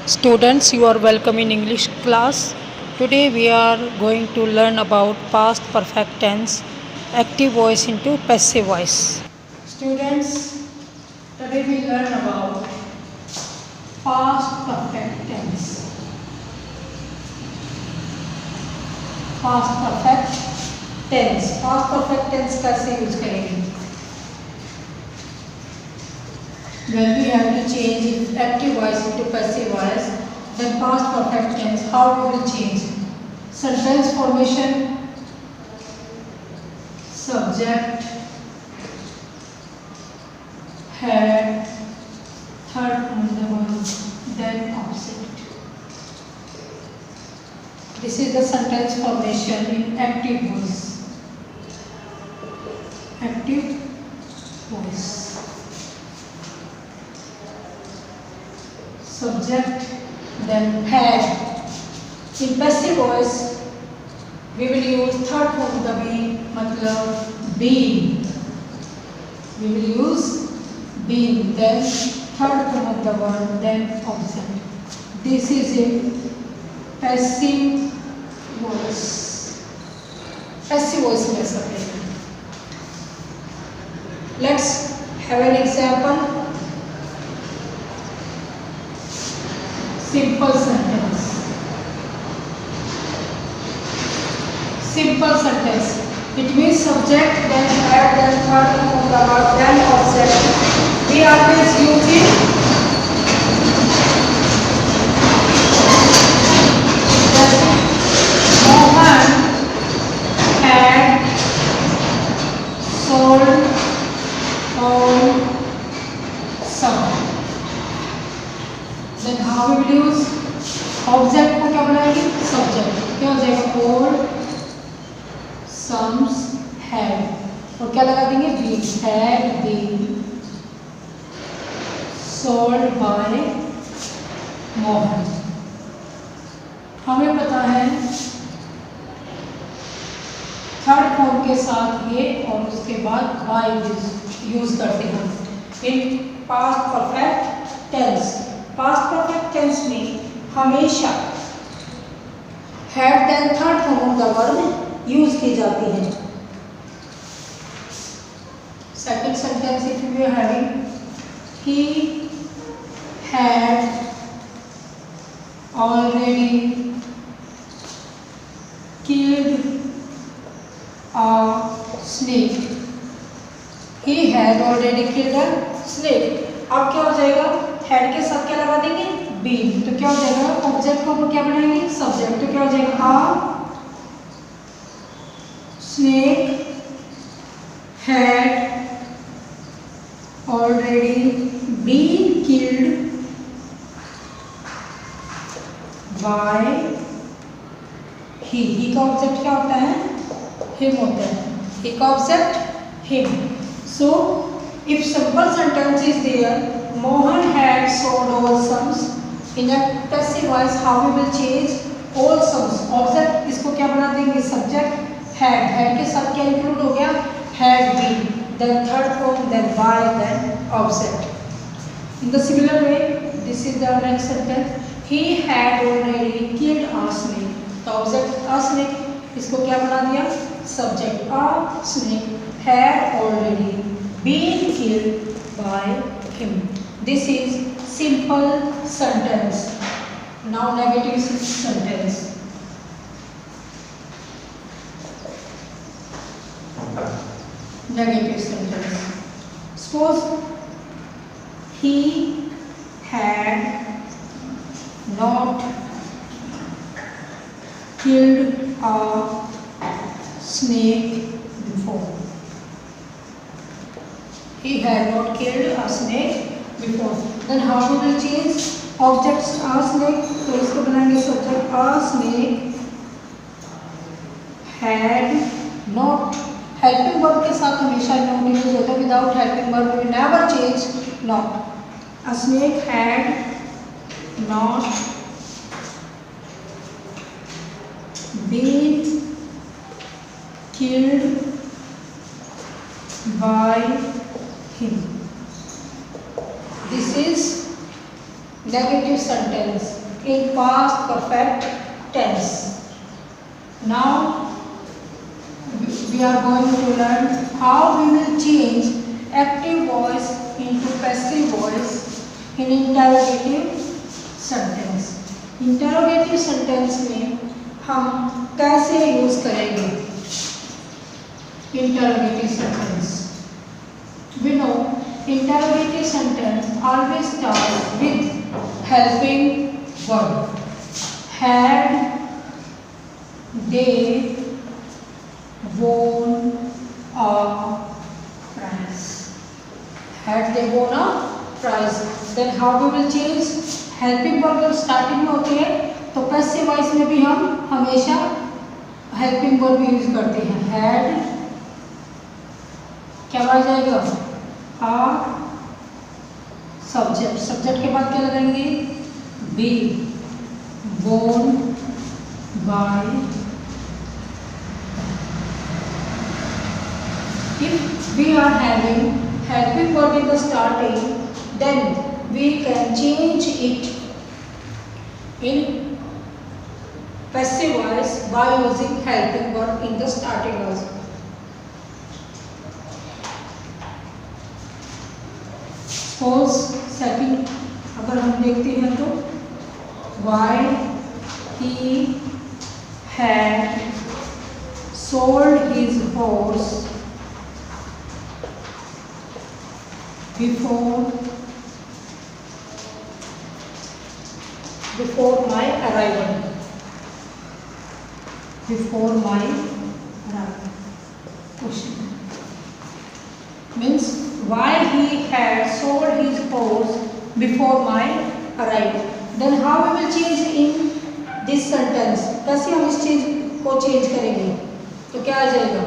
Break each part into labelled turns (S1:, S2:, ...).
S1: Students, you are welcome in English class. Today we are going to learn about past perfect tense, active voice into passive voice. Students, today we learn about past perfect tense. Past perfect tense. Past perfect tense कैसे use करेंगे? When we have to change active voice into passive voice, then past perfect tense, how we will change? Sentence formation, subject, head, third form the word, then object. This is the sentence formation in active voice. Active voice. Subject, then head. In passive voice, we will use third form of the being, मतलब being. We will use being, then third form of the word, then object. This is in passive voice. Passive voice में सब लेंगे. Let's have an example. Simple sentence. Simple sentence. It means subject, then head, then third form of the word, then object. We always use it. Mohan had sold all some. Then how we will use object को क्या बनाएंगे? Subject. क्या हो जाएगा? All sums had. और क्या लगा देंगे? Been. Had been sold by Mohan. हमें पता है थर्ड फॉर्म के साथ ये और उसके बाद by यूज करते हैं in past perfect tense. Past perfect tense में हमेशा had then third form of the verb use की जाती है. Second sentence if we are having he had already killed a snake. He had already killed a snake. अब क्या हो जाएगा? Head के साथ क्या लगा देंगे? बीन. तो क्या हो जाएगा? ऑब्जेक्ट को क्या बनाएंगे? सब्जेक्ट. तो क्या हो जाएगा? A snake had already been killed by he का ऑब्जेक्ट क्या होता है? him होता है. he का object him. So if simple sentence is there, Mohan had sold all sums. In a passive voice, how we will change all sums? Object इसको क्या बना देंगे? Subject had. Had के साथ क्या include हो गया? Had been. Then third form, then by, then object. In the similar way, this is the next sentence. He had already killed a snake. तो ऑब्जेक्ट a snake इसको क्या बना दिया? Subject. A snake had already been killed by him. This is simple sentence. Now negative sentence. Negative sentence. Suppose he had not killed a snake before. He had not killed a snake before. Then how we will change? Objects a snake. तो इसको बनाएंगे subject a snake had not. Helping verb के साथ हमेशा not use होता है. Without helping verb we never change not. A snake had not been killed by him. This is negative sentence in past perfect tense. Now we are going to learn how we will change active voice into passive voice in interrogative sentence. Interrogative sentence में हम कैसे use करेंगे interrogative sentence? We know interrogative sentence always starts with helping verb. Had they won a prize? Had they won a prize? Then how we will change? Helping verb जब starting में होती है तो passive voice में भी हम हमेशा helping verb use करते हैं. हैड क्या आ जाएगा? आ सब्जेक्ट. सब्जेक्ट के बाद क्या लगाएंगे? Be. Bone by. If we are having helping verb in the starting, then we can change it in passive voice by using helping verb in the starting also. Suppose second अगर हम देखते हैं तो why he had sold his horse before my arrival. Before my arrival. Question means why he had sold his horse before my arrival. Then how we will change in this sentence? कैसे हम इस चीज को change करेंगे? तो क्या आ जाएगा?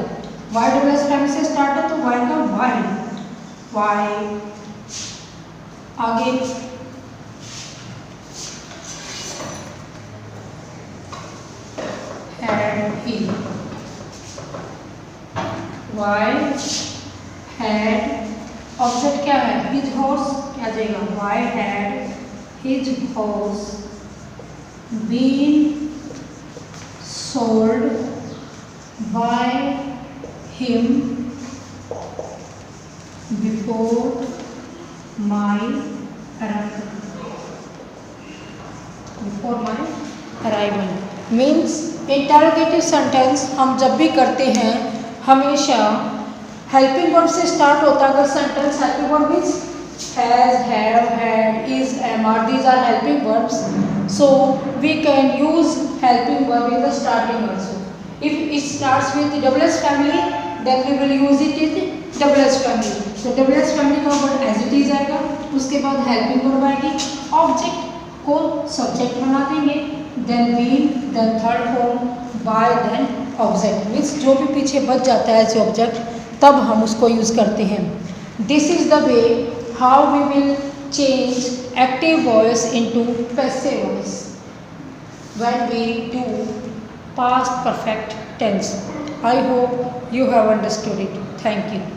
S1: Why double S family से स्टार्ट है तो why का why. Why आगे had he. Why had object क्या है? his horse. क्या जाएगा? Why had his horse been sold by him before my arrival. Before my arrival means interrogative sentence हम जब भी करते हैं हमेशा हेल्पिंग वर्ब से स्टार्ट होता है. अगर sentence helping verb means has, have, had, is, am, are, these are helping verbs. So we can use helping verb in the starting also. If it starts with double S family then we will use it in double S family. तो double S family का word as it is आएगा. उसके बाद helping verb आएगी. Object को subject बना देंगे. Then been, then third form, bye, then object. Means जो भी पीछे बच जाता है एज ऑब्जेक्ट तब हम उसको यूज करते हैं. This is the way how we will change active voice into passive voice when we do past perfect tense. I hope you have understood it. Thank you.